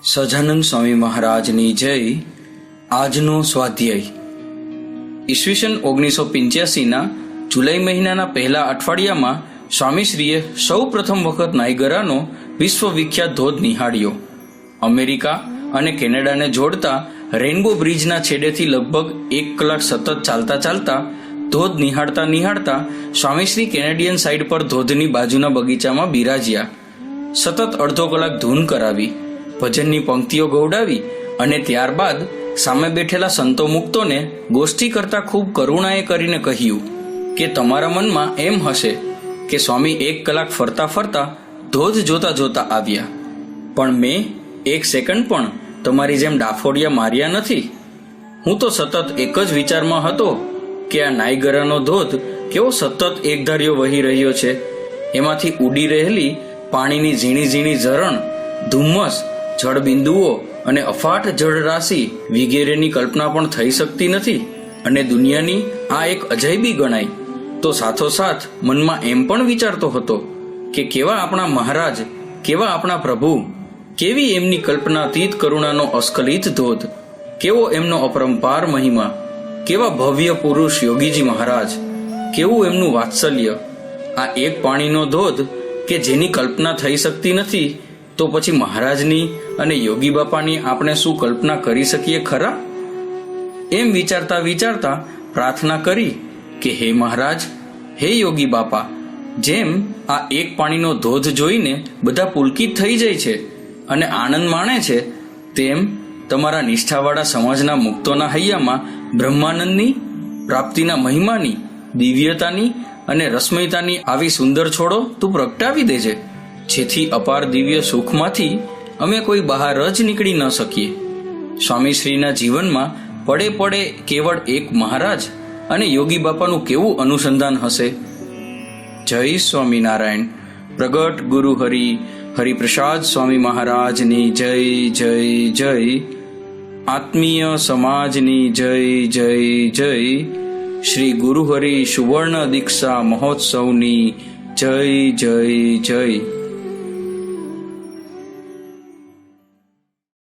સહજાનંદ સ્વામી મહારાજની જય. આજનો સ્વાધ્યાય ઈસવીસન 1985ના જુલાઈ મહિનાના પહેલા અઠવાડિયામાં સ્વામીશ્રીએ સૌ પ્રથમ વખત નાયગરાનો વિશ્વવિખ્યાત ધોધ નિહાળ્યો. અમેરિકા અને કેનેડાને જોડતા રેઇનબો બ્રિજના છેડેથી લગભગ 1 કલાક સતત ચાલતા ધોધ નિહાળતા સ્વામીશ્રી કેનેડિયન સાઈડ પર ધોધની બાજુના બગીચામાં બિરાજ્યા. સતત અડધો કલાક ધૂન કરાવી, ભજનની પંક્તિઓ ગૌડાવી અને ત્યારબાદ સામે બેઠેલા સંતો મુક્તોને ગોષ્ઠી કરતા ખૂબ કરુણાએ કરીને કહ્યું કે તમારા મનમાં એમ હશે કે સ્વામી 1 કલાક ફરતા ધોધ જોતા આવ્યા, પણ મેં 1 સેકન્ડ પણ તમારી જેમ ડાફોડિયા માર્યા નથી. હું તો સતત એક જ વિચારમાં હતો કે આ નાયગરાનો ધોધ કેવો સતત એકધાર્યો વહી રહ્યો છે. એમાંથી ઉડી રહેલી પાણીની ઝીણી ઝરણ, ધુમ્મસ, જળબિંદુઓ અને અફાટ જળરાશિ વગેરેની કલ્પના પણ થઈ શકતી નથી અને દુનિયાની આ એક અજાયબી ગણાય. તો સાથોસાથ મનમાં એમ પણ વિચારતો હતો કે કેવા આપણા મહારાજ, કેવા આપણા પ્રભુ, કેવી એમની કલ્પનાતીત કરુણાનો અસ્ખલિત ધોધ, કેવો એમનો અપરંપાર મહિમા, કેવા ભવ્ય પુરુષ યોગીજી મહારાજ, કેવું એમનું વાત્સલ્ય. આ એક પાણીનો ધોધ કે જેની કલ્પના થઈ શકતી નથી, તો પછી મહારાજની અને યોગી બાપાની આપણે શું કલ્પના કરી શકીએ ખરા? એમ વિચારતા પ્રાર્થના કરી કે હે મહારાજ, હે યોગી બાપા, જેમ આ એક પાણીનો ધોધ જોઈને બધા પુલકિત થઈ જાય છે અને આનંદ માણે છે, તેમ તમારા નિષ્ઠાવાળા સમાજના મુક્તોના હૈયામાં બ્રહ્માનંદની પ્રાપ્તિના મહિમાની, દિવ્યતાની અને રશ્મિતાની આવી સુંદર છોડો તું પ્રગટાવી દેજે, જેથી અપાર દિવ્ય સુખમાંથી અમે કોઈ બહાર જ નીકળી ન શકીએ. સ્વામીશ્રીના જીવનમાં પડે કેવળ એક મહારાજ અને યોગી બાપાનું કેવું અનુસંધાન હશે. જય સ્વામિનારાયણ. પ્રગટ ગુરુ હરિપ્રસાદ સ્વામી મહારાજની જય. આત્મીય સમાજની જય. શ્રી ગુરુહરિ સુવર્ણ દીક્ષા મહોત્સવની જય.